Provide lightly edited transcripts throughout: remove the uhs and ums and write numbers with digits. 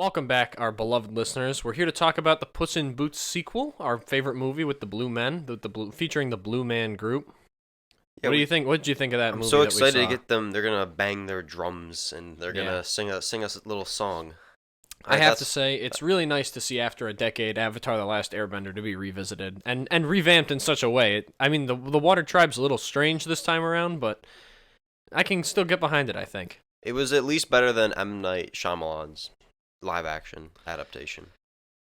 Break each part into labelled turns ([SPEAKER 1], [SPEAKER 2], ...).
[SPEAKER 1] Welcome back, our beloved listeners. We're here to talk about the Puss in Boots sequel, our favorite movie with the Blue Men, featuring the Blue Man Group.
[SPEAKER 2] Yeah,
[SPEAKER 1] What do you think? What did you think of that
[SPEAKER 2] I'm
[SPEAKER 1] movie
[SPEAKER 2] so
[SPEAKER 1] that we
[SPEAKER 2] excited to
[SPEAKER 1] saw?
[SPEAKER 2] get them. They're gonna bang their drums and they're
[SPEAKER 1] Yeah,
[SPEAKER 2] gonna sing us a little song.
[SPEAKER 1] I have to
[SPEAKER 2] That's
[SPEAKER 1] say it's really nice to see after a decade Avatar: The Last Airbender to be revisited and revamped in such a way. I mean, the Water Tribe's a little strange this time around, but I can still get behind it. I think.
[SPEAKER 2] it was at least better than M Night Shyamalan's live action adaptation.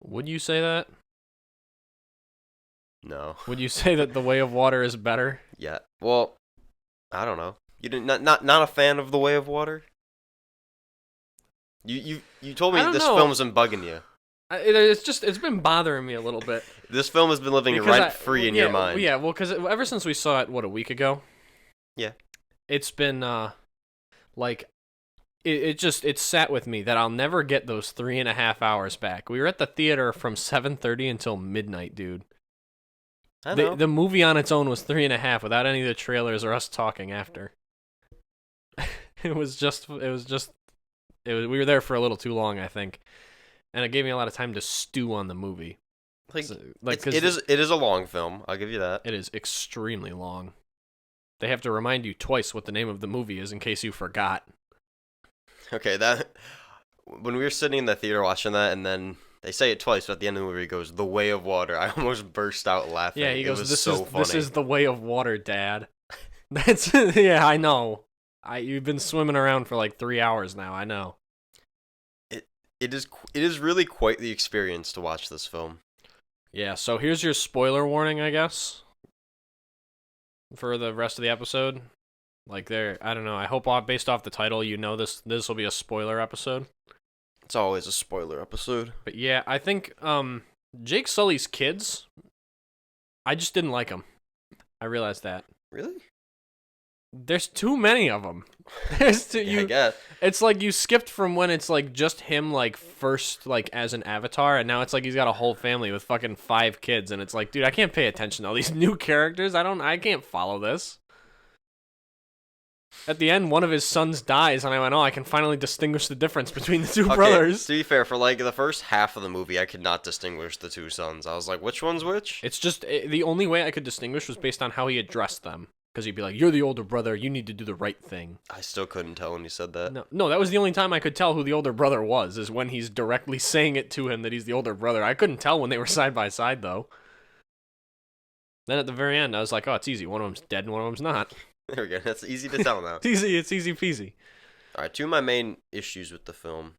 [SPEAKER 1] Would you say that?
[SPEAKER 2] No,
[SPEAKER 1] Would you say that The Way of Water is better?
[SPEAKER 2] yeah. Well, I don't know. You didn't not a fan of The Way of Water. You told
[SPEAKER 1] I
[SPEAKER 2] me
[SPEAKER 1] don't
[SPEAKER 2] this
[SPEAKER 1] know.
[SPEAKER 2] film's been bugging you.
[SPEAKER 1] It's been bothering me a little bit.
[SPEAKER 2] This film has been living rent free in your mind.
[SPEAKER 1] Yeah, well, because ever since we saw it, what, a week ago?
[SPEAKER 2] Yeah.
[SPEAKER 1] It's been, like, it sat with me that I'll never get those 3.5 hours back. We were at the theater from 7:30 until midnight, dude.
[SPEAKER 2] I know.
[SPEAKER 1] The movie on its own was 3.5 without any of the trailers or us talking after. We were there for a little too long, I think. And it gave me a lot of time to stew on the movie.
[SPEAKER 2] like,
[SPEAKER 1] So,
[SPEAKER 2] it is a long film. I'll give you that.
[SPEAKER 1] it is extremely long. They have to remind you twice what the name of the movie is in case you forgot.
[SPEAKER 2] Okay, that when we were sitting in the theater watching that, and then they say it twice, but at the end of the movie, it goes "The Way of Water." I almost burst out laughing.
[SPEAKER 1] Yeah, he goes,
[SPEAKER 2] It was
[SPEAKER 1] "This
[SPEAKER 2] so
[SPEAKER 1] is
[SPEAKER 2] funny.
[SPEAKER 1] this is the way of water, Dad." That's yeah, I know. You've been swimming around for like 3 hours now. I know.
[SPEAKER 2] It is really quite the experience to watch this film.
[SPEAKER 1] Yeah. So here's your spoiler warning, I guess, for the rest of the episode. I don't know. I hope based off the title, you know this will be a spoiler episode.
[SPEAKER 2] It's always a spoiler episode.
[SPEAKER 1] But yeah, I think Jake Sully's kids. I just didn't like them. I realized that.
[SPEAKER 2] Really?
[SPEAKER 1] There's too many of them. There's too,
[SPEAKER 2] Yeah, I guess.
[SPEAKER 1] It's like you skipped from when it's like just him like first like as an avatar, and now it's like he's got a whole family with fucking 5 kids, and it's like, dude, I can't pay attention to all these new characters. I can't follow this. At the end, one of his sons dies, and I went, oh, I can finally distinguish the difference between the two
[SPEAKER 2] Okay,
[SPEAKER 1] brothers.
[SPEAKER 2] to be fair, for like the first half of the movie, I could not distinguish the two sons. I was like, which one's which?
[SPEAKER 1] It's just the only way I could distinguish was based on how he addressed them. Because he'd be like, "You're the older brother. You need to do the right thing."
[SPEAKER 2] I still couldn't tell when you said that.
[SPEAKER 1] No, that was the only time I could tell who the older brother was. Is when he's directly saying it to him that he's the older brother. I couldn't tell when they were side by side though. Then at the very end, I was like, "Oh, it's easy. One of them's dead and one of them's not."
[SPEAKER 2] There we go. That's easy to tell now.
[SPEAKER 1] It's easy. It's easy peasy.
[SPEAKER 2] All right, two of my main issues with the film.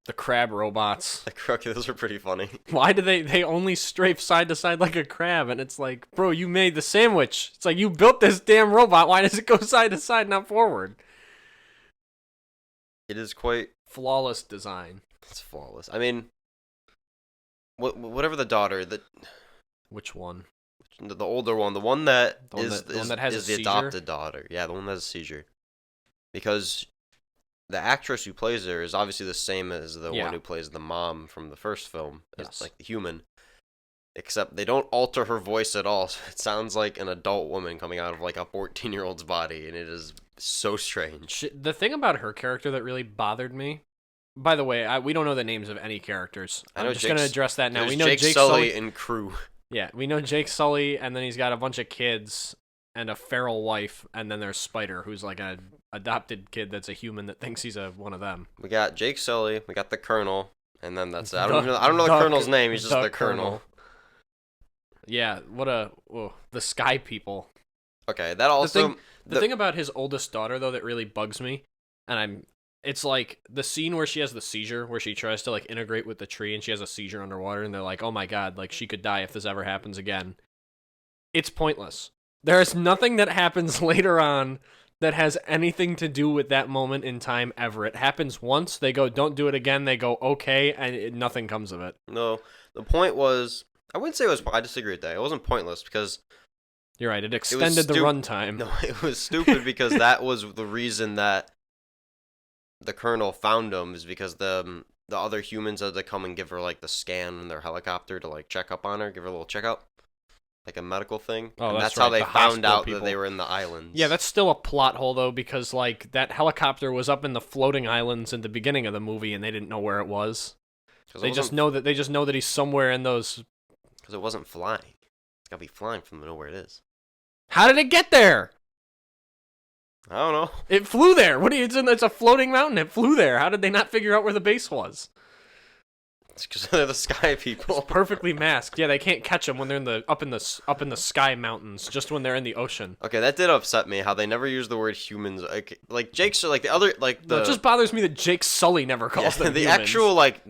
[SPEAKER 1] The crab robots.
[SPEAKER 2] Okay, those are pretty funny.
[SPEAKER 1] Why do they only strafe side to side like a crab? And it's like, bro, you made the sandwich. It's like you built this damn robot. Why does it go side to side, not forward?
[SPEAKER 2] It is quite.
[SPEAKER 1] Flawless design.
[SPEAKER 2] It's flawless. I mean, whatever the daughter,
[SPEAKER 1] Which one?
[SPEAKER 2] the older one, the one that
[SPEAKER 1] The one
[SPEAKER 2] is
[SPEAKER 1] the one that has
[SPEAKER 2] is
[SPEAKER 1] a
[SPEAKER 2] the
[SPEAKER 1] seizure?
[SPEAKER 2] adopted daughter. Yeah, the one that has a seizure. Because the actress who plays her is obviously the same as the
[SPEAKER 1] Yeah.
[SPEAKER 2] one who plays the mom from the first film. It's
[SPEAKER 1] Yes.
[SPEAKER 2] like the human. Except they don't alter her voice at all. So it sounds like an adult woman coming out of like a 14-year-old's body, and it is so strange.
[SPEAKER 1] The thing about her character that really bothered me. By the way, we don't know the names of any characters.
[SPEAKER 2] I know
[SPEAKER 1] I'm just going to address that now.
[SPEAKER 2] There's
[SPEAKER 1] We know
[SPEAKER 2] Jake Sully and crew.
[SPEAKER 1] Yeah, we know Jake Sully, and then he's got a bunch of kids and a feral wife, and then there's Spider, who's like an adopted kid that's a human that thinks he's one of them.
[SPEAKER 2] We got Jake Sully. We got the Colonel, and then that's it. I don't know the Colonel's name. He's just the Colonel.
[SPEAKER 1] Yeah, the Sky People.
[SPEAKER 2] Okay, that also
[SPEAKER 1] The thing about his oldest daughter though that really bugs me, and it's like the scene where she has the seizure, where she tries to like integrate with the tree, and she has a seizure underwater, and they're like, "Oh my god, like she could die if this ever happens again." It's pointless. There is nothing that happens later on that has anything to do with that moment in time ever. It happens once, they go, "Don't do it again." They go, "Okay," and nothing comes of it.
[SPEAKER 2] No, the point was, I wouldn't say it was. I disagree with that. It wasn't pointless because
[SPEAKER 1] You're right. It extended the runtime.
[SPEAKER 2] no, it was stupid because that was the reason that the Colonel found him, is because the other humans had to come and give her like the scan in their helicopter to like check up on her, give her a little checkup. like a medical thing.
[SPEAKER 1] Oh,
[SPEAKER 2] and
[SPEAKER 1] that's
[SPEAKER 2] how
[SPEAKER 1] right,
[SPEAKER 2] they
[SPEAKER 1] the
[SPEAKER 2] found
[SPEAKER 1] hospital
[SPEAKER 2] out
[SPEAKER 1] people.
[SPEAKER 2] that they were in the islands.
[SPEAKER 1] Yeah, that's still a plot hole though, because like that helicopter was up in the floating islands in the beginning of the movie, and they didn't know where it was. They just know that he's somewhere in those.
[SPEAKER 2] Because it wasn't flying. It's gotta be flying from to know where it is.
[SPEAKER 1] How did it get there?
[SPEAKER 2] I don't know.
[SPEAKER 1] It flew there. What do you? It's a floating mountain. It flew there. How did they not figure out where the base was?
[SPEAKER 2] It's because they're the sky people.
[SPEAKER 1] It's perfectly masked. Yeah, they can't catch them when they're up in the sky mountains. Just when they're in the ocean.
[SPEAKER 2] Okay, that did upset me how they never use the word humans. Like Jake's like the other like the.
[SPEAKER 1] No, it just bothers me that Jake Sully never calls them
[SPEAKER 2] the
[SPEAKER 1] humans.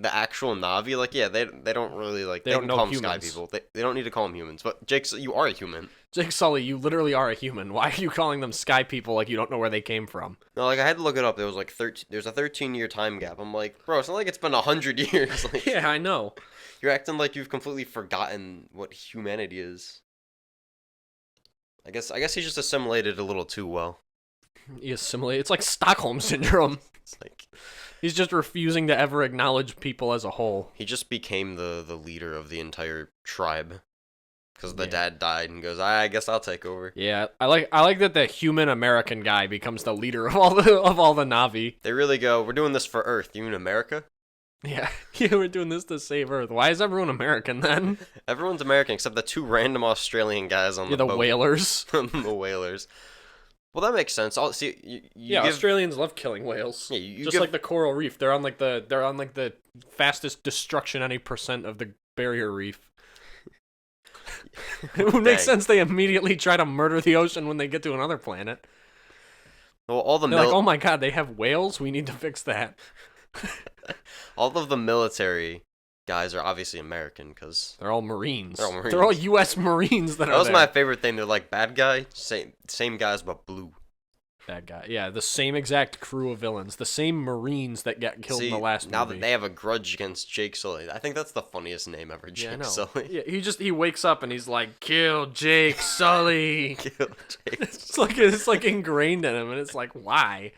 [SPEAKER 2] actual Na'vi. Like they don't really like.
[SPEAKER 1] They don't know
[SPEAKER 2] call them
[SPEAKER 1] humans.
[SPEAKER 2] sky people. They don't need to call them humans. But Jake, you are a human.
[SPEAKER 1] Jake Sully, you literally are a human. Why are you calling them sky people like you don't know where they came from?
[SPEAKER 2] No, like I had to look it up. There was like 13. There's a 13-year time gap. I'm like, bro, it's not like it's been 100 years. Like,
[SPEAKER 1] Yeah, I know.
[SPEAKER 2] you're acting like you've completely forgotten what humanity is. I guess he's just assimilated a little too well.
[SPEAKER 1] He assimilated. It's like Stockholm syndrome.
[SPEAKER 2] It's like
[SPEAKER 1] He's just refusing to ever acknowledge people as a whole.
[SPEAKER 2] he just became the leader of the entire tribe because the
[SPEAKER 1] Yeah.
[SPEAKER 2] dad died and goes, I guess I'll take over.
[SPEAKER 1] Yeah, I like that the human American guy becomes the leader of all the Na'vi.
[SPEAKER 2] They really go, we're doing this for Earth. You mean America?
[SPEAKER 1] Yeah, we're doing this to save Earth. Why is everyone American then?
[SPEAKER 2] Everyone's American except the two random Australian guys on
[SPEAKER 1] Yeah, the
[SPEAKER 2] boat.
[SPEAKER 1] whalers.
[SPEAKER 2] The whalers. Well, that makes sense. I'll see. You give,
[SPEAKER 1] Australians love killing whales.
[SPEAKER 2] Yeah, you
[SPEAKER 1] Just
[SPEAKER 2] give,
[SPEAKER 1] like the coral reef, they're on like the fastest destruction any percent of the barrier reef. It would make
[SPEAKER 2] Dang.
[SPEAKER 1] sense they immediately try to murder the ocean when they get to another planet.
[SPEAKER 2] Well, all the
[SPEAKER 1] They're like, oh my god, they have whales? We need to fix that.
[SPEAKER 2] all of the military guys are obviously American because
[SPEAKER 1] They're all Marines.
[SPEAKER 2] They're all Marines.
[SPEAKER 1] They're all U.S. Marines that
[SPEAKER 2] that
[SPEAKER 1] are
[SPEAKER 2] was
[SPEAKER 1] there.
[SPEAKER 2] my favorite thing. They're like bad guy, same guys but blue.
[SPEAKER 1] Bad guy. Yeah, the same exact crew of villains. The same Marines that got killed in the last
[SPEAKER 2] now
[SPEAKER 1] movie.
[SPEAKER 2] that they have a grudge against Jake Sully, I think that's the funniest name ever. Jake
[SPEAKER 1] Yeah, I know.
[SPEAKER 2] Sully.
[SPEAKER 1] Yeah, he wakes up and he's like, kill Jake Sully.
[SPEAKER 2] Kill Jake.
[SPEAKER 1] It's like ingrained in him, and it's like, why?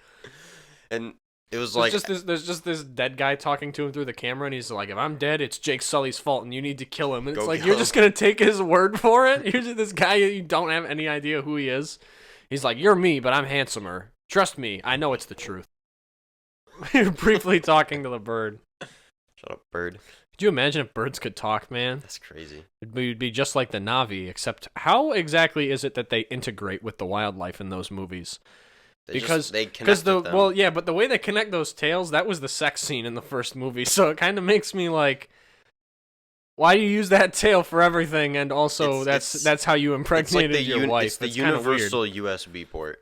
[SPEAKER 2] And it was like
[SPEAKER 1] There's just this dead guy talking to him through the camera, and he's like, if I'm dead, it's Jake Sully's fault, and you need to kill him. And it's
[SPEAKER 2] Go
[SPEAKER 1] like,
[SPEAKER 2] kill
[SPEAKER 1] you're
[SPEAKER 2] him.
[SPEAKER 1] just gonna take his word for it? You're just this guy, you don't have any idea who he is. He's like, you're me, but I'm handsomer. Trust me, I know it's the truth. You're briefly talking to the bird.
[SPEAKER 2] shut up, bird.
[SPEAKER 1] Could you imagine if birds could talk, man?
[SPEAKER 2] That's crazy.
[SPEAKER 1] It'd be just like the Na'vi, except how exactly is it that they integrate with the wildlife in those movies?
[SPEAKER 2] They
[SPEAKER 1] Because
[SPEAKER 2] connect
[SPEAKER 1] the
[SPEAKER 2] with them.
[SPEAKER 1] well, yeah, but the way they connect those tails, that was the sex scene in the first movie, so it kind of makes me like, why do you use that tail for everything? And also, that's how you
[SPEAKER 2] it's like
[SPEAKER 1] impregnated your wife.
[SPEAKER 2] It's the
[SPEAKER 1] It's kinda
[SPEAKER 2] universal USB port.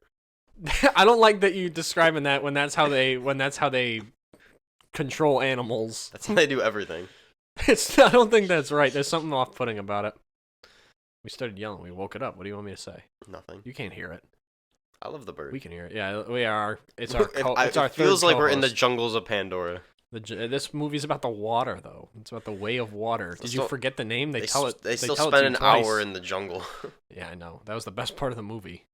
[SPEAKER 1] weird. I don't like that you describing that when that's how they control animals.
[SPEAKER 2] That's how they do everything.
[SPEAKER 1] I don't think that's right. There's something off-putting about it. We started yelling. We woke it up. What do you want me to say?
[SPEAKER 2] Nothing.
[SPEAKER 1] You can't hear it.
[SPEAKER 2] I love the bird.
[SPEAKER 1] We can hear it. Yeah, we are. It's our.
[SPEAKER 2] It feels like we're in the jungles of Pandora.
[SPEAKER 1] This movie's about the water, though. It's about the way of water. Did you forget the name? They tell it.
[SPEAKER 2] They still
[SPEAKER 1] tell it
[SPEAKER 2] spend
[SPEAKER 1] to
[SPEAKER 2] an
[SPEAKER 1] you twice.
[SPEAKER 2] hour in the jungle.
[SPEAKER 1] Yeah, I know. That was the best part of the movie.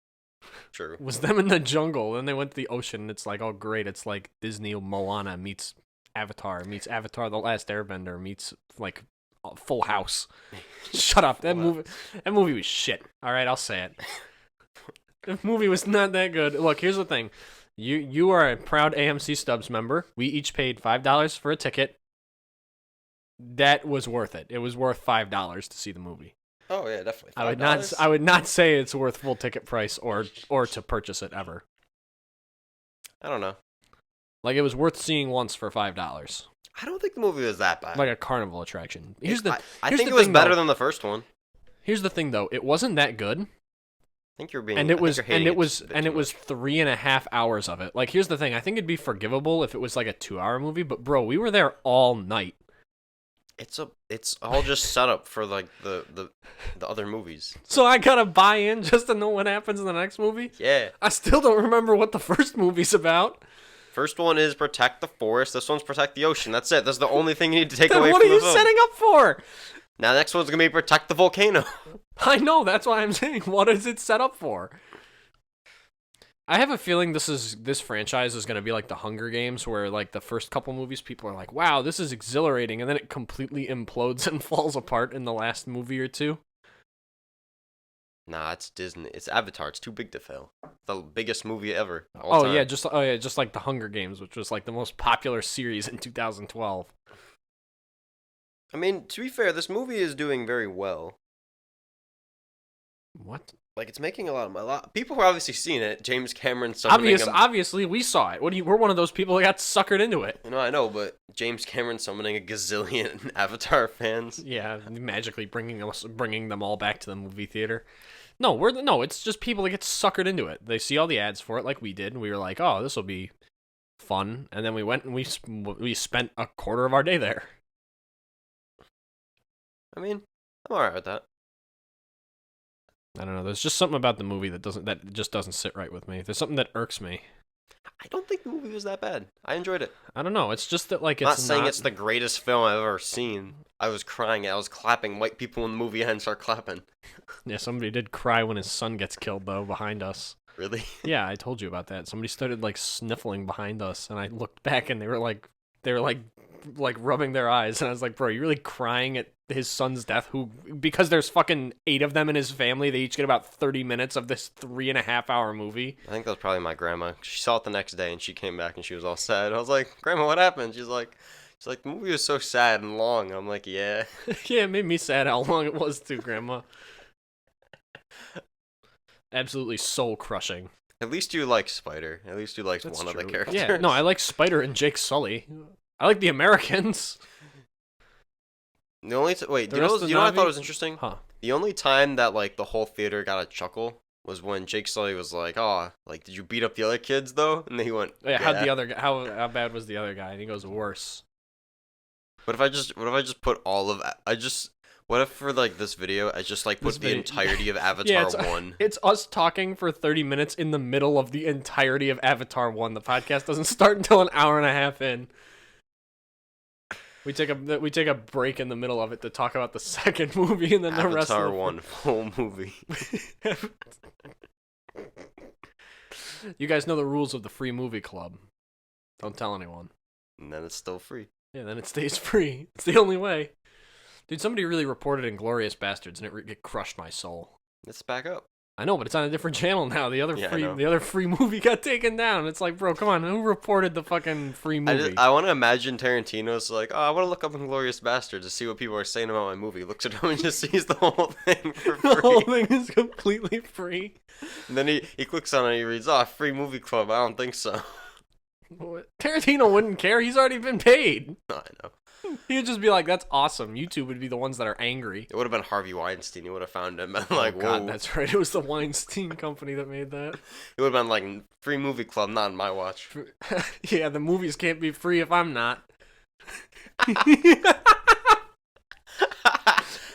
[SPEAKER 2] True.
[SPEAKER 1] Was them in the jungle. Then they went to the ocean. And it's like, oh great! It's like Disney Moana meets Avatar the Last Airbender meets like Full House. Shut up. That movie was shit. All right, I'll say it. The movie was not that good. Look, here's the thing. You are a proud AMC Stubs member. We each paid $5 for a ticket. That was worth it. It was worth $5 to see the movie.
[SPEAKER 2] Oh yeah, definitely.
[SPEAKER 1] I would not say it's worth full ticket price or to purchase it ever.
[SPEAKER 2] I don't know.
[SPEAKER 1] Like it was worth seeing once for $5.
[SPEAKER 2] I don't think the movie was that bad.
[SPEAKER 1] Like a carnival attraction.
[SPEAKER 2] I
[SPEAKER 1] Here's
[SPEAKER 2] think
[SPEAKER 1] the
[SPEAKER 2] it was
[SPEAKER 1] thing,
[SPEAKER 2] better
[SPEAKER 1] though.
[SPEAKER 2] than the first one.
[SPEAKER 1] Here's the thing though. It wasn't that good.
[SPEAKER 2] I think you're being.
[SPEAKER 1] And it was
[SPEAKER 2] I think you're hating a bit too
[SPEAKER 1] was
[SPEAKER 2] much.
[SPEAKER 1] 3.5 hours of it. Like here's the thing. I think it'd be forgivable if it was like a 2-hour movie. But bro, we were there all night.
[SPEAKER 2] It's all just set up for like the other movies.
[SPEAKER 1] So I gotta buy in just to know what happens in the next movie?
[SPEAKER 2] Yeah.
[SPEAKER 1] I still don't remember what the first movie's about.
[SPEAKER 2] First one is protect the forest. This one's protect the ocean. That's it. That's the only thing you need to take
[SPEAKER 1] Then
[SPEAKER 2] away
[SPEAKER 1] what
[SPEAKER 2] from
[SPEAKER 1] are
[SPEAKER 2] the
[SPEAKER 1] you
[SPEAKER 2] film.
[SPEAKER 1] setting up for?
[SPEAKER 2] Now, the next one's gonna be protect the volcano.
[SPEAKER 1] I know, that's why I'm saying, what is it set up for? I have a feeling this franchise is going to be like the Hunger Games, where like the first couple movies, people are like, wow, this is exhilarating, and then it completely implodes and falls apart in the last movie or two.
[SPEAKER 2] Nah, it's Disney. It's Avatar. It's too big to fail. The biggest movie ever. All
[SPEAKER 1] Oh
[SPEAKER 2] time.
[SPEAKER 1] yeah, just like The Hunger Games, which was like the most popular series in 2012.
[SPEAKER 2] I mean, to be fair, this movie is doing very well.
[SPEAKER 1] What?
[SPEAKER 2] Like, it's making a lot. People who obviously seen it. James Cameron summoning
[SPEAKER 1] Obviously, we saw it. We're one of those people that got suckered into it.
[SPEAKER 2] I know, but James Cameron summoning a gazillion Avatar fans.
[SPEAKER 1] Yeah, magically bringing them all back to the movie theater. No, it's just people that get suckered into it. They see all the ads for it, like we did, and we were like, "Oh, this will be fun." And then we went and we spent a quarter of our day there.
[SPEAKER 2] I mean, I'm alright with that.
[SPEAKER 1] I don't know. There's just something about the movie that just doesn't sit right with me. There's something that irks me.
[SPEAKER 2] I don't think the movie was that bad. I enjoyed it.
[SPEAKER 1] I don't know. It's just that like
[SPEAKER 2] I'm not saying it's the greatest film I've ever seen. I was crying. I was clapping. White people in the movie and start clapping.
[SPEAKER 1] Yeah, somebody did cry when his son gets killed though behind us.
[SPEAKER 2] Really?
[SPEAKER 1] Yeah, I told you about that. Somebody started like sniffling behind us, and I looked back, and they were like rubbing their eyes, and I was like, "Bro, you really crying at his son's death? Because there's fucking 8 of them in his family. They each get about 30 minutes of this 3.5-hour movie."
[SPEAKER 2] I think that was probably my grandma. She saw it the next day, and she came back, and she was all sad. I was like, "Grandma, what happened?" She's like, the movie was so sad and long. I'm like, yeah.
[SPEAKER 1] Yeah, it made me sad how long it was too, Grandma. Absolutely soul crushing.
[SPEAKER 2] At least you like Spider. At least you liked
[SPEAKER 1] That's
[SPEAKER 2] one of the
[SPEAKER 1] true.
[SPEAKER 2] characters.
[SPEAKER 1] Yeah, no, I like Spider and Jake Sully. I like the Americans.
[SPEAKER 2] The only wait,
[SPEAKER 1] The
[SPEAKER 2] you know
[SPEAKER 1] rest of
[SPEAKER 2] what I
[SPEAKER 1] Navi?
[SPEAKER 2] thought was interesting?
[SPEAKER 1] Huh.
[SPEAKER 2] The only time that like the whole theater got a chuckle was when Jake Sully was like, "Oh, like did you beat up the other kids though?" And then he went,
[SPEAKER 1] Yeah,
[SPEAKER 2] "Yeah."
[SPEAKER 1] how bad was the other guy? And he goes, worse.
[SPEAKER 2] What if I just put all of what if for like this video I just like put the entirety of Avatar 1?
[SPEAKER 1] It's us talking for 30 minutes in the middle of the entirety of Avatar 1. The podcast doesn't start until an hour and a half in. We take a break in the middle of it to talk about the second movie, and then the rest of
[SPEAKER 2] Avatar
[SPEAKER 1] the
[SPEAKER 2] 1 full movie.
[SPEAKER 1] You guys know the rules of the free movie club. Don't tell anyone.
[SPEAKER 2] And then it's still free.
[SPEAKER 1] Yeah, then it stays free. It's the only way. Dude, somebody really reported Inglourious Bastards, and it crushed my soul.
[SPEAKER 2] It's back up.
[SPEAKER 1] I know, but it's on a different channel now. The other
[SPEAKER 2] Yeah,
[SPEAKER 1] free movie got taken down. It's like, bro, come on, who reported the fucking free movie?
[SPEAKER 2] I want to imagine Tarantino's like, "Oh, I want to look up Inglourious Bastards to see what people are saying about my movie." Looks at him and just sees the whole thing for free.
[SPEAKER 1] The whole thing is completely free.
[SPEAKER 2] And then he clicks on it and he reads, "Oh, free movie club." I don't think so.
[SPEAKER 1] Tarantino wouldn't care. He's already been paid.
[SPEAKER 2] No, I know.
[SPEAKER 1] He would just be like, "That's awesome." YouTube would be the ones that are angry.
[SPEAKER 2] It would have been Harvey Weinstein. He would have found him and
[SPEAKER 1] Oh God,
[SPEAKER 2] whoa.
[SPEAKER 1] that's right. It was the Weinstein company that made that.
[SPEAKER 2] It would have been like free movie club, not on my watch.
[SPEAKER 1] Yeah, the movies can't be free if I'm not.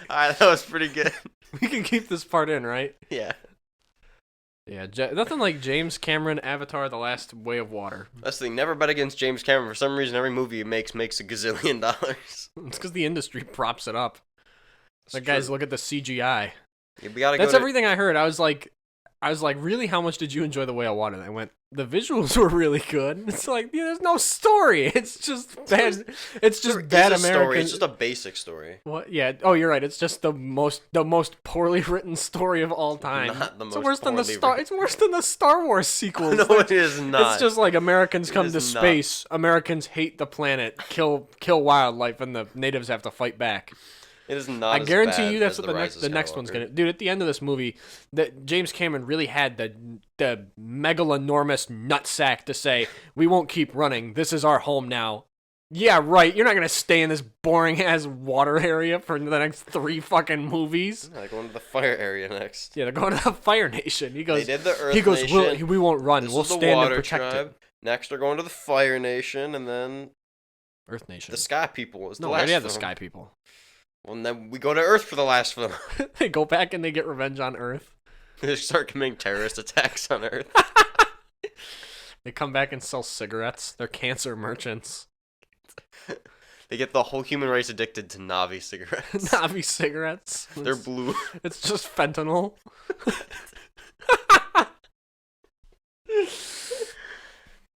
[SPEAKER 2] Alright, that was pretty good.
[SPEAKER 1] We can keep this part in, right?
[SPEAKER 2] Yeah.
[SPEAKER 1] Yeah, nothing like James Cameron Avatar: The Last Way of Water.
[SPEAKER 2] That's the thing. Never bet against James Cameron. For some reason, every movie he makes a gazillion dollars.
[SPEAKER 1] It's because the industry props it up. Like, guys, look at the CGI.
[SPEAKER 2] Yeah, we gotta
[SPEAKER 1] That's
[SPEAKER 2] go
[SPEAKER 1] everything I heard. I was like, really, how much did you enjoy The Way of Water? And I went, the visuals were really good. It's like, yeah, there's no story. It's just bad. It's just bad American.
[SPEAKER 2] It's just a basic story.
[SPEAKER 1] What? Yeah. Oh, you're right. It's just the most poorly written story of all time.
[SPEAKER 2] Not the
[SPEAKER 1] It's
[SPEAKER 2] most
[SPEAKER 1] worse than the
[SPEAKER 2] poorly
[SPEAKER 1] Star.
[SPEAKER 2] written.
[SPEAKER 1] It's worse than the Star Wars sequels.
[SPEAKER 2] No,
[SPEAKER 1] Like,
[SPEAKER 2] it is not.
[SPEAKER 1] It's just like Americans come
[SPEAKER 2] is
[SPEAKER 1] to
[SPEAKER 2] not.
[SPEAKER 1] space. Americans hate the planet. Kill wildlife, and the natives have to fight back.
[SPEAKER 2] It is not.
[SPEAKER 1] I
[SPEAKER 2] as
[SPEAKER 1] guarantee
[SPEAKER 2] bad
[SPEAKER 1] you that's
[SPEAKER 2] as
[SPEAKER 1] what the next one's gonna. Dude, at the end of this movie, that James Cameron really had the megalonormous nutsack to say, "We won't keep running. This is our home now." Yeah, right. You're not gonna stay in this boring ass water area for the next 3 fucking movies.
[SPEAKER 2] Yeah, they're going to the fire area next.
[SPEAKER 1] Yeah, they're going to the Fire Nation. He goes.
[SPEAKER 2] They did the Earth
[SPEAKER 1] He goes.
[SPEAKER 2] Nation.
[SPEAKER 1] We won't run.
[SPEAKER 2] This
[SPEAKER 1] We'll
[SPEAKER 2] is the
[SPEAKER 1] stand and
[SPEAKER 2] Water
[SPEAKER 1] protect
[SPEAKER 2] Tribe.
[SPEAKER 1] it.
[SPEAKER 2] Next, they're going to the Fire Nation, and then
[SPEAKER 1] Earth Nation.
[SPEAKER 2] the Sky People is the
[SPEAKER 1] No, we
[SPEAKER 2] last
[SPEAKER 1] already have the
[SPEAKER 2] film.
[SPEAKER 1] Sky People.
[SPEAKER 2] Well, and then we go to Earth for the last film.
[SPEAKER 1] They go back and they get revenge on Earth.
[SPEAKER 2] They start committing terrorist attacks on Earth.
[SPEAKER 1] They come back and sell cigarettes. They're cancer merchants.
[SPEAKER 2] They get the whole human race addicted to Navi cigarettes.
[SPEAKER 1] Navi cigarettes.
[SPEAKER 2] They're blue.
[SPEAKER 1] It's just fentanyl.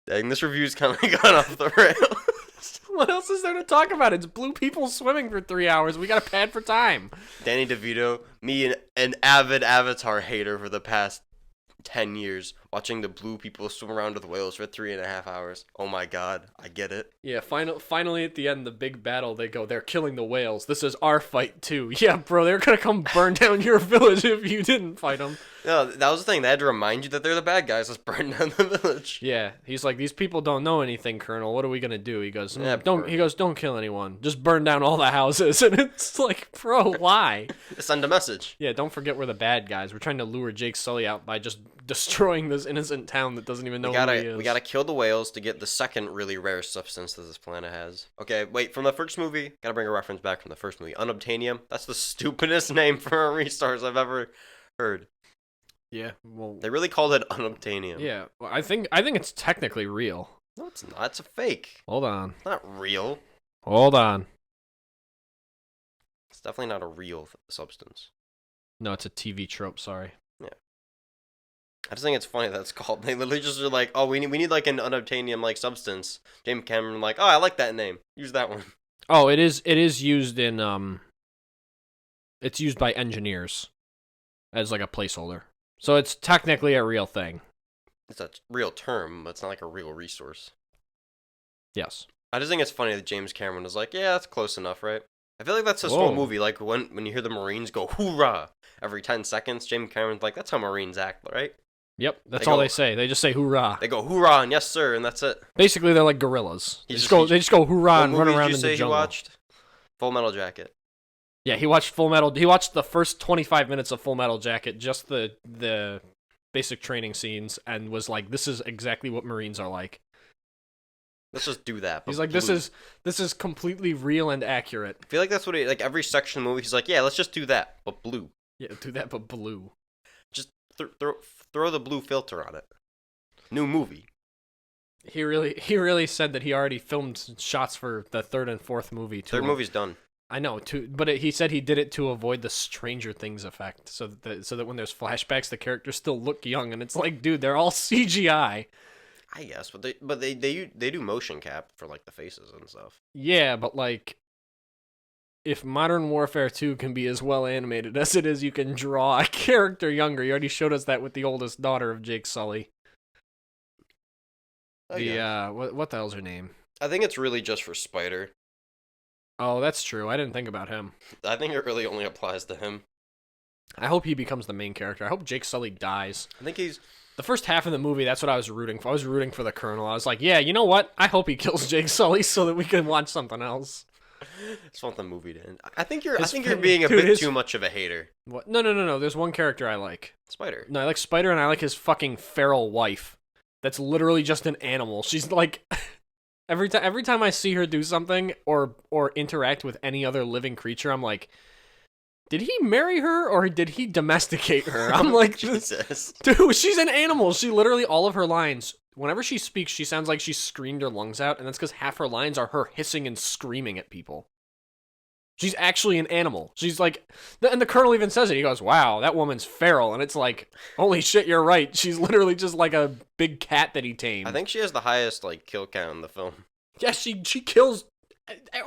[SPEAKER 2] Dang, this review's kind of gone off the rails.
[SPEAKER 1] What else is there to talk about? It's blue people swimming for 3 hours. We got to pad for time.
[SPEAKER 2] Danny DeVito, me, an avid Avatar hater for the past 10 years, watching the blue people swim around with whales for 3.5 hours. Oh my god, I get it.
[SPEAKER 1] Yeah, finally at the end, the big battle, they're killing the whales. This is our fight too. Yeah, bro, they're gonna come burn down your village if you didn't fight them.
[SPEAKER 2] No, that was the thing. They had to remind you that they're the bad guys. Let's burn down the village.
[SPEAKER 1] Yeah, he's like, these people don't know anything, Colonel. What are we gonna do? He goes,
[SPEAKER 2] Yeah,
[SPEAKER 1] don't kill anyone. Just burn down all the houses. And it's like, bro, why?
[SPEAKER 2] Send a message.
[SPEAKER 1] Yeah, don't forget we're the bad guys. We're trying to lure Jake Sully out by just destroying this innocent town that doesn't even know who he is.
[SPEAKER 2] We gotta kill the whales to get the second really rare substance that this planet has. Okay, wait, from the first movie, gotta bring a reference back from the first movie. Unobtainium. That's the stupidest name for a restars I've ever heard.
[SPEAKER 1] Yeah, well,
[SPEAKER 2] They really called it unobtainium.
[SPEAKER 1] yeah. Well, I think it's technically real.
[SPEAKER 2] No, it's not. It's a fake.
[SPEAKER 1] Hold on.
[SPEAKER 2] It's not real.
[SPEAKER 1] Hold on.
[SPEAKER 2] It's definitely not a real substance.
[SPEAKER 1] No, it's a TV trope. Sorry.
[SPEAKER 2] I just think it's funny that it's called. They literally just are like, oh, we need like an unobtainium like substance. James Cameron like, oh, I like that name. Use that one.
[SPEAKER 1] Oh, it is used in it's used by engineers as like a placeholder. So it's technically a real thing.
[SPEAKER 2] It's a real term, but it's not like a real resource.
[SPEAKER 1] Yes.
[SPEAKER 2] I just think it's funny that James Cameron is like, yeah, that's close enough, right? I feel like that's this whole movie. Like when you hear the Marines go hoorah every 10 seconds, James Cameron's like, that's how Marines act, right?
[SPEAKER 1] Yep, that's all they say. They just say hoorah.
[SPEAKER 2] They go hoorah and yes sir, and that's it.
[SPEAKER 1] Basically, they're like gorillas. They just go hoorah and run around in the jungle.
[SPEAKER 2] He watched Full Metal Jacket.
[SPEAKER 1] Yeah, he watched Full Metal. He watched the first 25 minutes of Full Metal Jacket, just the basic training scenes, and was like, "This is exactly what Marines are like."
[SPEAKER 2] Let's just do that.
[SPEAKER 1] He's like, "This is completely real and accurate."
[SPEAKER 2] I feel like that's what he like. Every section of the movie, he's like, "Yeah, let's just do that, but blue."
[SPEAKER 1] Yeah, do that, but blue.
[SPEAKER 2] Just throw the blue filter on it. New movie.
[SPEAKER 1] He really said that he already filmed shots for the third and fourth movie.
[SPEAKER 2] Third movie's done.
[SPEAKER 1] I know, but he said he did it to avoid the Stranger Things effect, so that when there's flashbacks, the characters still look young, and it's like, dude, they're all CGI.
[SPEAKER 2] I guess, but they do motion cap for like the faces and stuff.
[SPEAKER 1] Yeah, but like, if Modern Warfare 2 can be as well animated as it is, you can draw a character younger. You already showed us that with the oldest daughter of Jake Sully. What the hell's her name?
[SPEAKER 2] I think it's really just for Spider.
[SPEAKER 1] Oh, that's true. I didn't think about him.
[SPEAKER 2] I think it really only applies to him.
[SPEAKER 1] I hope he becomes the main character. I hope Jake Sully dies.
[SPEAKER 2] I think he's...
[SPEAKER 1] The first half of the movie, that's what I was rooting for. I was rooting for the Colonel. I was like, yeah, you know what? I hope he kills Jake Sully so that we can watch something else.
[SPEAKER 2] I just want the movie to end. I think you're being a bit too much of a hater.
[SPEAKER 1] What? No. There's one character I like.
[SPEAKER 2] Spider.
[SPEAKER 1] No, I like Spider, and I like his fucking feral wife. That's literally just an animal. She's like... Every time I see her do something or interact with any other living creature, I'm like, did he marry her or did he domesticate her? I'm like,
[SPEAKER 2] Jesus.
[SPEAKER 1] Dude, she's an animal. She literally, all of her lines, whenever she speaks, she sounds like she screamed her lungs out, and that's because half her lines are her hissing and screaming at people. She's actually an animal. She's like, and the Colonel even says it. He goes, wow, that woman's feral. And it's like, holy shit, you're right. She's literally just like a big cat that he tamed.
[SPEAKER 2] I think she has the highest like kill count in the film.
[SPEAKER 1] Yeah, she kills.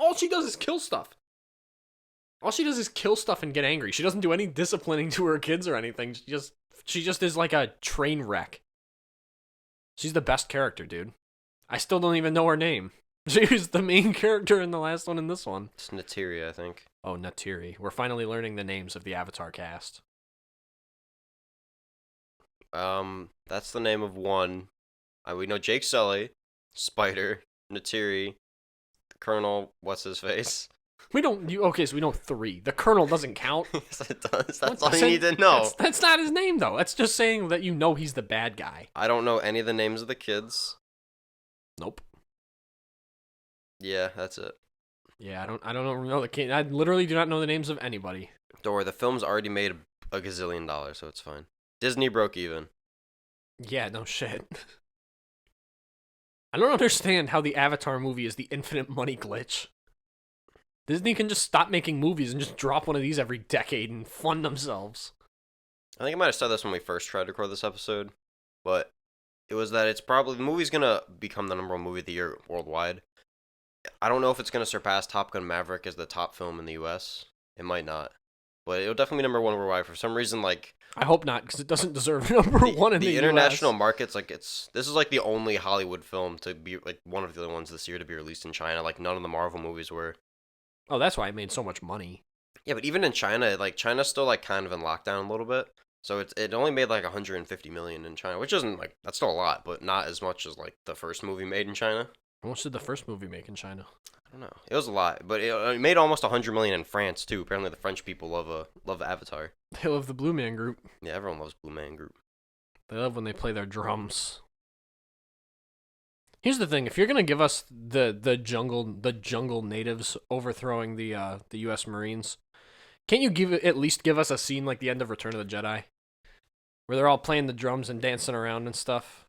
[SPEAKER 1] All she does is kill stuff. All she does is kill stuff and get angry. She doesn't do any disciplining to her kids or anything. She just is like a train wreck. She's the best character, dude. I still don't even know her name. She was the main character in the last one and this one.
[SPEAKER 2] It's Natiri, I think.
[SPEAKER 1] Oh, Natiri. We're finally learning the names of the Avatar cast.
[SPEAKER 2] That's the name of one. We know Jake Sully, Spider, Natiri, the Colonel, what's his face?
[SPEAKER 1] So we know 3. The Colonel doesn't count.
[SPEAKER 2] Yes, it does. That's all you need to know.
[SPEAKER 1] That's not his name, though. That's just saying that you know he's the bad guy.
[SPEAKER 2] I don't know any of the names of the kids.
[SPEAKER 1] Nope.
[SPEAKER 2] Yeah, that's it.
[SPEAKER 1] Yeah, I don't know the kid. I literally do not know the names of anybody.
[SPEAKER 2] Don't worry, the film's already made a gazillion dollars, so it's fine. Disney broke even.
[SPEAKER 1] Yeah, no shit. I don't understand how the Avatar movie is the infinite money glitch. Disney can just stop making movies and just drop one of these every decade and fund themselves.
[SPEAKER 2] I think I might have said this when we first tried to record this episode, but it was that the movie's gonna become the #1 movie of the year worldwide. I don't know if it's gonna surpass Top Gun Maverick as the top film in the U.S. It might not, but it'll definitely be number one worldwide. For some reason, like
[SPEAKER 1] I hope not, because it doesn't deserve number one in the
[SPEAKER 2] international
[SPEAKER 1] US.
[SPEAKER 2] markets, like this is like the only Hollywood film to be like one of the other ones this year to be released in China. Like none of the Marvel movies were.
[SPEAKER 1] Oh, that's why it made so much money.
[SPEAKER 2] Yeah, but even in China, like China's still like kind of in lockdown a little bit. So it only made like 150 million in China, which isn't like that's still a lot, but not as much as like the first movie made in China.
[SPEAKER 1] How much did the first movie make in China?
[SPEAKER 2] I don't know. It was a lot, but it made almost 100 million in France too. Apparently, the French people love Avatar.
[SPEAKER 1] They love the Blue Man Group.
[SPEAKER 2] Yeah, everyone loves Blue Man Group.
[SPEAKER 1] They love when they play their drums. Here's the thing: if you're gonna give us the jungle natives overthrowing the U.S. Marines, can't you at least give us a scene like the end of Return of the Jedi, where they're all playing the drums and dancing around and stuff,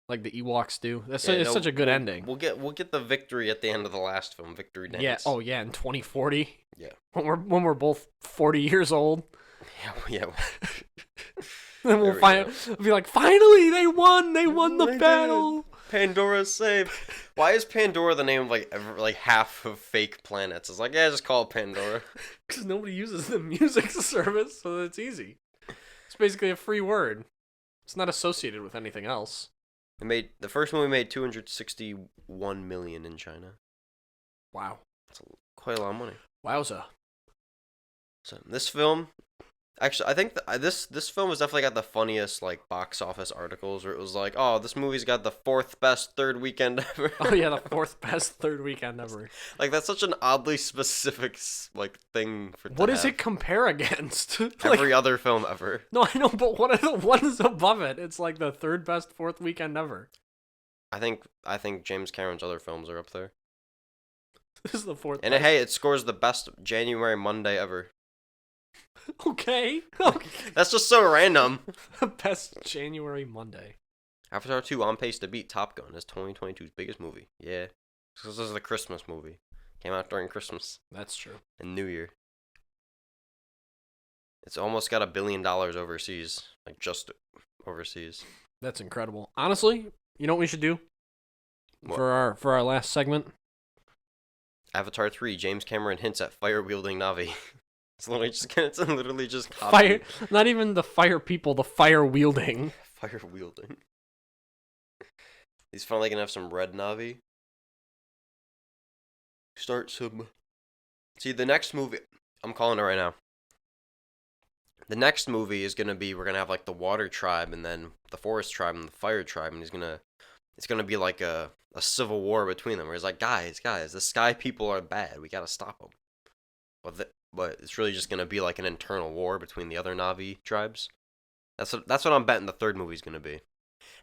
[SPEAKER 1] like the Ewoks do? It's such a good ending.
[SPEAKER 2] We'll get the victory at the end of the last film, Victory Dance.
[SPEAKER 1] Yeah. Oh yeah, in 2040.
[SPEAKER 2] Yeah.
[SPEAKER 1] When we're both 40 years old.
[SPEAKER 2] Yeah.
[SPEAKER 1] Then we'll be like, finally, they won! They won the battle!
[SPEAKER 2] Pandora's saved. Why is Pandora the name of like half of fake planets? It's like, yeah, just call it Pandora.
[SPEAKER 1] Because nobody uses the music service, so it's easy. It's basically a free word. It's not associated with anything else.
[SPEAKER 2] The first movie made 261 million in China.
[SPEAKER 1] Wow.
[SPEAKER 2] That's quite a lot of money.
[SPEAKER 1] Wowza.
[SPEAKER 2] So this film, actually, I think this film has definitely got the funniest like box office articles where it was like, oh, this movie's got the fourth best third weekend ever.
[SPEAKER 1] Oh yeah, the fourth best third weekend ever.
[SPEAKER 2] Like that's such an oddly specific like thing for.
[SPEAKER 1] What does it compare against?
[SPEAKER 2] Every other film ever.
[SPEAKER 1] No, I know, but what are the ones above it? It's like the third best fourth weekend ever.
[SPEAKER 2] I think James Cameron's other films are up there.
[SPEAKER 1] This is the fourth.
[SPEAKER 2] And hey, it scores the best January Monday ever.
[SPEAKER 1] Okay.
[SPEAKER 2] That's just so random.
[SPEAKER 1] Best January Monday.
[SPEAKER 2] Avatar 2 on pace to beat Top Gun as 2022's biggest movie. Yeah. This is the Christmas movie. Came out during Christmas.
[SPEAKER 1] That's true.
[SPEAKER 2] And New Year. It's almost got $1 billion overseas. Like, just overseas.
[SPEAKER 1] That's incredible. Honestly, you know what we should do?
[SPEAKER 2] What?
[SPEAKER 1] For our last segment?
[SPEAKER 2] Avatar 3, James Cameron hints at fire-wielding Na'vi. It's literally just
[SPEAKER 1] fire. Not even the fire people, the fire wielding.
[SPEAKER 2] Fire wielding. He's finally gonna have some red Na'vi. Start some. See, the next movie, I'm calling it right now. The next movie is gonna be, we're gonna have like the water tribe and then the forest tribe and the fire tribe, and it's gonna be like a civil war between them. Where it's like, guys, the sky people are bad. We gotta stop them. But it's really just gonna be like an internal war between the other Na'vi tribes. That's what I'm betting the third movie's gonna be.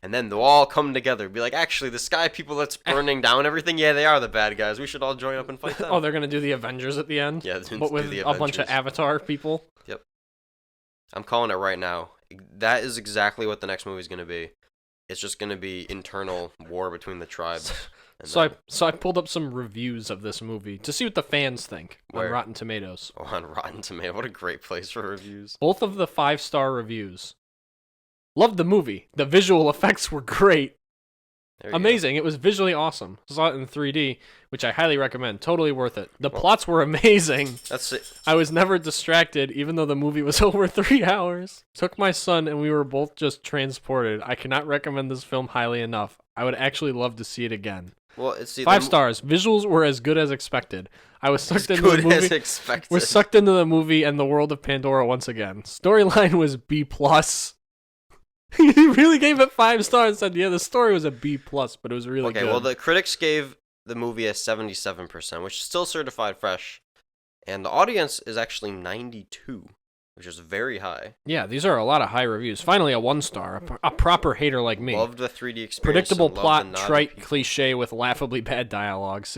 [SPEAKER 2] And then they'll all come together and be like, actually, the sky people that's burning down everything, yeah, they are the bad guys. We should all join up and fight them.
[SPEAKER 1] Oh, they're gonna do the Avengers at the end?
[SPEAKER 2] Yeah,
[SPEAKER 1] but with a bunch of Avatar people?
[SPEAKER 2] Yep. I'm calling it right now. That is exactly what the next movie's gonna be. It's just gonna be internal war between the tribes.
[SPEAKER 1] So I pulled up some reviews of this movie to see what the fans think on Rotten Tomatoes.
[SPEAKER 2] Oh, on Rotten Tomatoes. What a great place for reviews.
[SPEAKER 1] Both of the 5-star reviews. Loved the movie. The visual effects were great. Amazing. It was visually awesome. Saw it in 3D, which I highly recommend. Totally worth it. The plots were amazing.
[SPEAKER 2] That's it.
[SPEAKER 1] I was never distracted, even though the movie was over 3 hours. Took my son, and we were both just transported. I cannot recommend this film highly enough. I would actually love to see it again.
[SPEAKER 2] Well, it's
[SPEAKER 1] 5 stars. Visuals were as good as expected. I was sucked into the movie.
[SPEAKER 2] As expected.
[SPEAKER 1] We're sucked into the movie and the world of Pandora once again. Storyline was B+. He really gave it 5 stars and said, yeah, the story was a B+, but it was really good.
[SPEAKER 2] Okay, well, the critics gave the movie a 77%, which is still certified fresh. And the audience is actually 92, which is very high.
[SPEAKER 1] Yeah, these are a lot of high reviews. Finally, a 1-star. A proper hater like me.
[SPEAKER 2] Loved the 3D experience.
[SPEAKER 1] Predictable plot, trite cliche with laughably bad dialogue.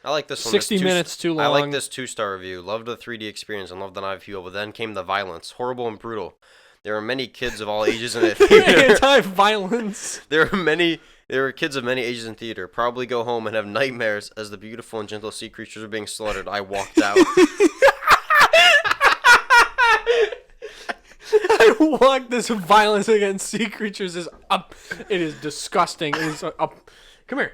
[SPEAKER 2] I like this one.
[SPEAKER 1] 60 minutes too long.
[SPEAKER 2] I like this 2-star review. Loved the 3D experience and loved the Na'vi people, but then came the violence. Horrible and brutal. There were many kids of all ages in the theater.
[SPEAKER 1] Anti-violence.
[SPEAKER 2] There were kids of many ages in theater. Probably go home and have nightmares as the beautiful and gentle sea creatures are being slaughtered. I walked out.
[SPEAKER 1] I walked. This violence against sea creatures is up. It is disgusting. It is up. Come here.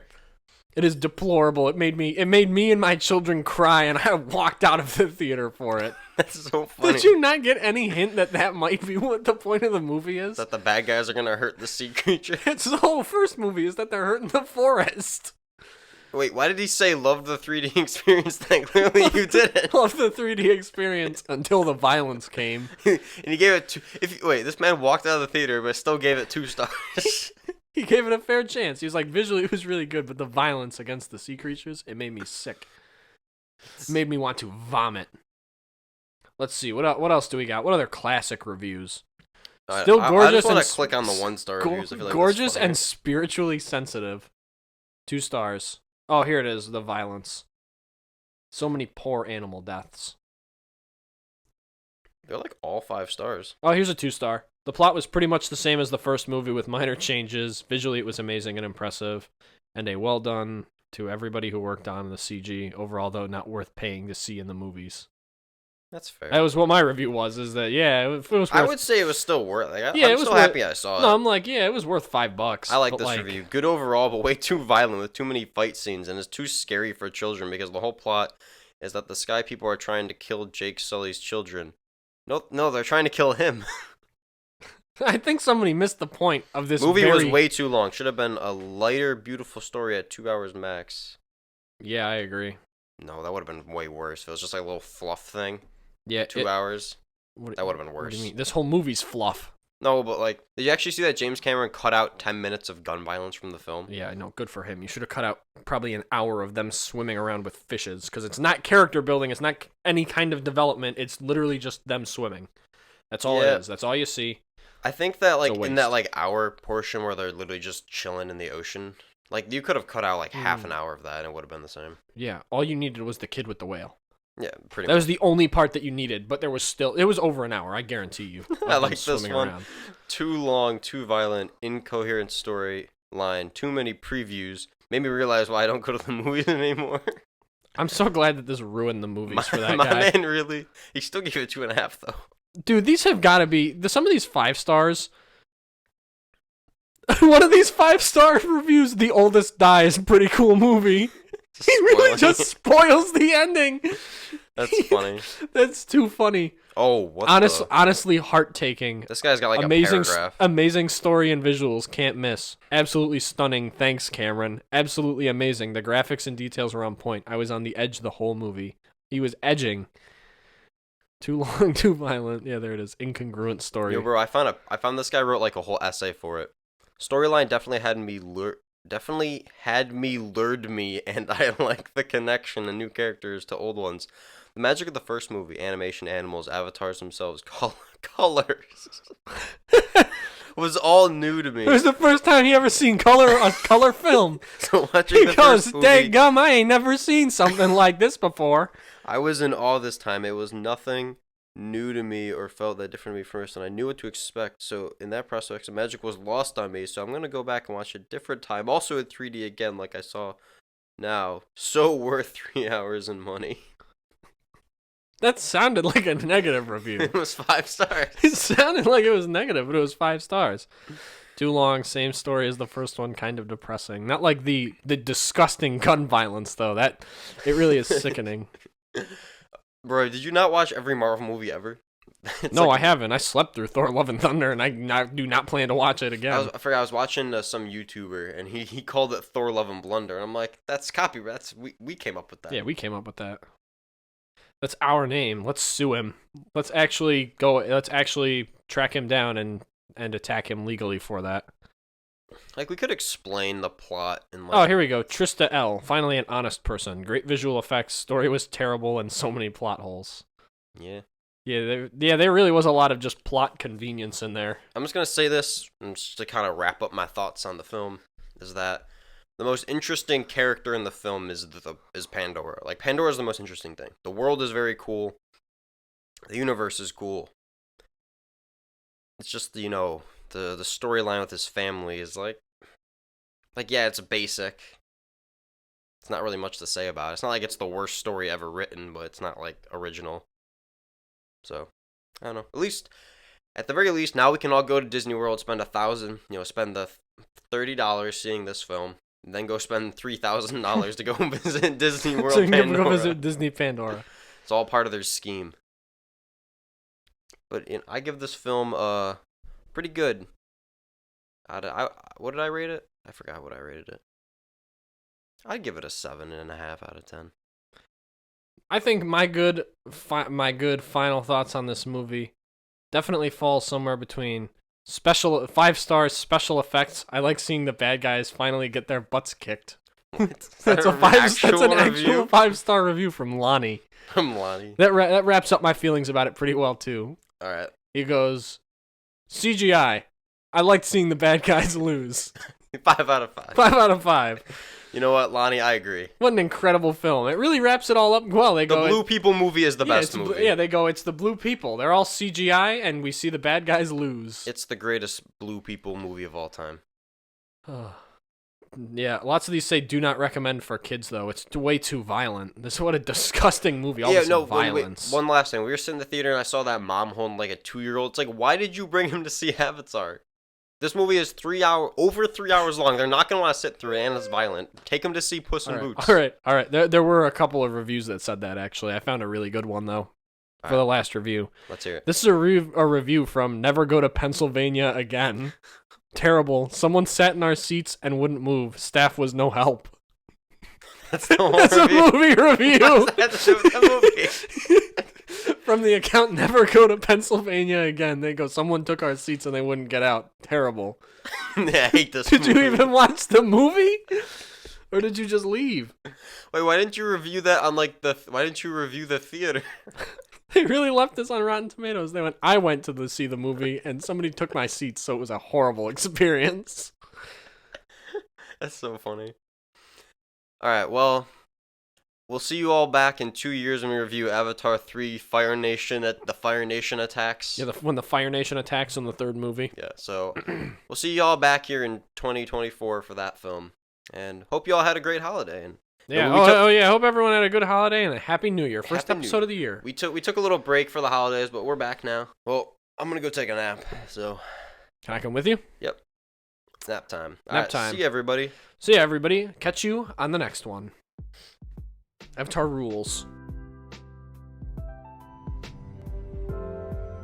[SPEAKER 1] It is deplorable. It made me and my children cry, and I walked out of the theater for it.
[SPEAKER 2] That's so funny.
[SPEAKER 1] Did you not get any hint that might be what the point of the movie is?
[SPEAKER 2] That the bad guys are gonna hurt the sea creature?
[SPEAKER 1] It's the whole first movie is that they're hurting the forest.
[SPEAKER 2] Wait, why did he say love the 3D experience? Then clearly you didn't.
[SPEAKER 1] Love the 3D experience until the violence came.
[SPEAKER 2] And he gave it wait, this man walked out of the theater but still gave it 2 stars.
[SPEAKER 1] He gave it a fair chance. He was like, visually it was really good, but the violence against the sea creatures, it made me sick. It made me want to vomit. Let's see, what else do we got? What other classic reviews? Still gorgeous. I just want
[SPEAKER 2] to click on the 1-star reviews. I feel like
[SPEAKER 1] gorgeous and spiritually sensitive. 2 stars. Oh, here it is, the violence. So many poor animal deaths.
[SPEAKER 2] They're like all 5 stars.
[SPEAKER 1] Oh, here's a 2-star. The plot was pretty much the same as the first movie with minor changes. Visually, it was amazing and impressive. And a well done to everybody who worked on the CG. Overall, though, not worth paying to see in the movies.
[SPEAKER 2] That's fair.
[SPEAKER 1] That was what my review was, is that, yeah, it was worth...
[SPEAKER 2] I would say it was still worth it.
[SPEAKER 1] Yeah,
[SPEAKER 2] I'm so happy I saw it.
[SPEAKER 1] No, I'm like, yeah, it was worth $5.
[SPEAKER 2] I like this review. Good overall, but way too violent with too many fight scenes, and it's too scary for children because the whole plot is that the Sky People are trying to kill Jake Sully's children. No, they're trying to kill him.
[SPEAKER 1] I think somebody missed the point of this
[SPEAKER 2] movie was way too long. Should have been a lighter, beautiful story at 2 hours max.
[SPEAKER 1] Yeah, I agree.
[SPEAKER 2] No, that would have been way worse. If it was just like a little fluff thing.
[SPEAKER 1] Yeah,
[SPEAKER 2] 2 hours. That would have been worse.
[SPEAKER 1] What do you mean? This whole movie's fluff.
[SPEAKER 2] No, but like, did you actually see that James Cameron cut out 10 minutes of gun violence from the film?
[SPEAKER 1] Yeah, I know. Good for him. You should have cut out probably an hour of them swimming around with fishes, because it's not character building. It's not any kind of development. It's literally just them swimming. That's all it is. That's all you see.
[SPEAKER 2] I think that like in that like hour portion where they're literally just chilling in the ocean, like you could have cut out like half an hour of that and it would have been the same.
[SPEAKER 1] Yeah, all you needed was the kid with the whale.
[SPEAKER 2] Yeah, pretty much.
[SPEAKER 1] That was the only part that you needed, but it was over an hour, I guarantee you.
[SPEAKER 2] I like this one. Around. Too long, too violent, incoherent storyline, too many previews. Made me realize why I don't go to the movies anymore.
[SPEAKER 1] I'm so glad that this ruined the movies for that
[SPEAKER 2] guy.
[SPEAKER 1] My
[SPEAKER 2] man really, he still gave it 2.5 though.
[SPEAKER 1] Dude, these have got to be, some of these 5 stars, one of these 5-star reviews, The Oldest Dies, pretty cool movie. He really just spoils the ending.
[SPEAKER 2] That's funny.
[SPEAKER 1] That's too funny.
[SPEAKER 2] Oh,
[SPEAKER 1] honestly heart-taking.
[SPEAKER 2] This guy's got like a paragraph.
[SPEAKER 1] Amazing story and visuals, can't miss. Absolutely stunning, thanks Cameron. Absolutely amazing. The graphics and details were on point. I was on the edge the whole movie. He was edging. Too long, too violent. Yeah, there it is. Incongruent story.
[SPEAKER 2] Yo, bro, I found this guy wrote like a whole essay for it. Storyline definitely had me lured me, and I like the connection and new characters to old ones. The magic of the first movie, animation, animals, avatars themselves, colors, was all new to me.
[SPEAKER 1] It was the first time he ever seen a color film.
[SPEAKER 2] So watching the first movie,
[SPEAKER 1] dang gum, I ain't never seen something like this before.
[SPEAKER 2] I was in awe this time. It was nothing new to me or felt that different to me first, and I knew what to expect. So in that prospect, the magic was lost on me. So I'm gonna go back and watch a different time, also in 3D again, like I saw now. So worth 3 hours and money.
[SPEAKER 1] That sounded like a negative review.
[SPEAKER 2] It was 5 stars.
[SPEAKER 1] It sounded like it was negative, but it was 5 stars. Too long, same story as the first one, kind of depressing. Not like the disgusting gun violence though. That it really is sickening.
[SPEAKER 2] Bro, did you not watch every Marvel movie ever?
[SPEAKER 1] No, I haven't. I slept through Thor: Love and Thunder, and I do not plan to watch it again.
[SPEAKER 2] I forgot. I was watching some YouTuber, and he called it Thor: Love and Blunder, and I'm like, that's copyright. We came up with that.
[SPEAKER 1] Yeah, we came up with that. That's our name. Let's sue him. Let's actually track him down and attack him legally for that.
[SPEAKER 2] Like, we could explain the plot and like...
[SPEAKER 1] Oh, here we go. Trista L. Finally an honest person. Great visual effects. Story was terrible and so many plot holes.
[SPEAKER 2] Yeah.
[SPEAKER 1] Yeah, there really was a lot of just plot convenience in there.
[SPEAKER 2] I'm just going to say this, and just to kind of wrap up my thoughts on the film, is that the most interesting character in the film is Pandora. Like, Pandora is the most interesting thing. The world is very cool. The universe is cool. It's just, the storyline with his family is like, yeah, it's basic. It's not really much to say about it. It's not like it's the worst story ever written, but it's not, like, original. So, I don't know. At the very least, now we can all go to Disney World, spend $1,000, spend the $30 seeing this film. then go spend $3,000 to go visit Disney World
[SPEAKER 1] So you can
[SPEAKER 2] Pandora.
[SPEAKER 1] go visit Disney Pandora.
[SPEAKER 2] It's all part of their scheme. But I give this film pretty good. What did I rate it? I forgot what I rated it. I'd give it a 7.5 out of 10.
[SPEAKER 1] I think my good final thoughts on this movie definitely fall somewhere between 5 stars special effects. I like seeing the bad guys finally get their butts kicked. That's an actual 5-star review from Lonnie.
[SPEAKER 2] From Lonnie.
[SPEAKER 1] That wraps up my feelings about it pretty well too.
[SPEAKER 2] All right.
[SPEAKER 1] He goes, CGI. I liked seeing the bad guys lose.
[SPEAKER 2] 5 out of 5.
[SPEAKER 1] 5 out of 5.
[SPEAKER 2] You know what, Lonnie? I agree.
[SPEAKER 1] What an incredible film. It really wraps it all up well. The
[SPEAKER 2] Blue People movie is the best movie.
[SPEAKER 1] They go, it's the Blue People. They're all CGI, and we see the bad guys lose.
[SPEAKER 2] It's the greatest Blue People movie of all time.
[SPEAKER 1] Yeah, lots of these say do not recommend for kids, though. It's way too violent. What a disgusting movie. Violence.
[SPEAKER 2] Wait, one last thing. We were sitting in the theater, and I saw that mom holding like a 2-year-old. It's like, why did you bring him to see Avatar? This movie is over 3 hours long. They're not going to want to sit through it, and it's violent. Take them to see Puss in Boots.
[SPEAKER 1] All right. There were a couple of reviews that said that, actually. I found a really good one, though, for the last review.
[SPEAKER 2] Let's hear it.
[SPEAKER 1] This is a review from Never Go to Pennsylvania Again. Terrible. Someone sat in our seats and wouldn't move. Staff was no help.
[SPEAKER 2] That's the whole
[SPEAKER 1] That's
[SPEAKER 2] review.
[SPEAKER 1] a movie review.
[SPEAKER 2] That's a movie.
[SPEAKER 1] From the account, Never Go to Pennsylvania Again. They go, someone took our seats and they wouldn't get out. Terrible.
[SPEAKER 2] Yeah, I hate this
[SPEAKER 1] Did
[SPEAKER 2] movie.
[SPEAKER 1] you even watch the movie? Or did you just leave?
[SPEAKER 2] Wait, why didn't you review that on why didn't you review the theater?
[SPEAKER 1] They really left this on Rotten Tomatoes. They went, I went to see the movie and somebody took my seats, so it was a horrible experience.
[SPEAKER 2] That's so funny. Alright, well, we'll see you all back in 2 years when we review Avatar 3 Fire Nation the Fire Nation attacks.
[SPEAKER 1] Yeah, when the Fire Nation attacks in the third movie.
[SPEAKER 2] Yeah, so we'll see you all back here in 2024 for that film. And hope you all had a great holiday. And
[SPEAKER 1] yeah, hope everyone had a good holiday and a Happy New Year. First episode of the year.
[SPEAKER 2] We took a little break for the holidays, but we're back now. Well, I'm going to go take a nap, so.
[SPEAKER 1] Can I come with you?
[SPEAKER 2] Yep. It's nap time.
[SPEAKER 1] Nap time.
[SPEAKER 2] See you, everybody.
[SPEAKER 1] See ya, everybody. Catch you on the next one. Avatar rules.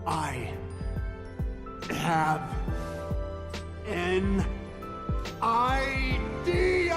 [SPEAKER 3] I have an idea!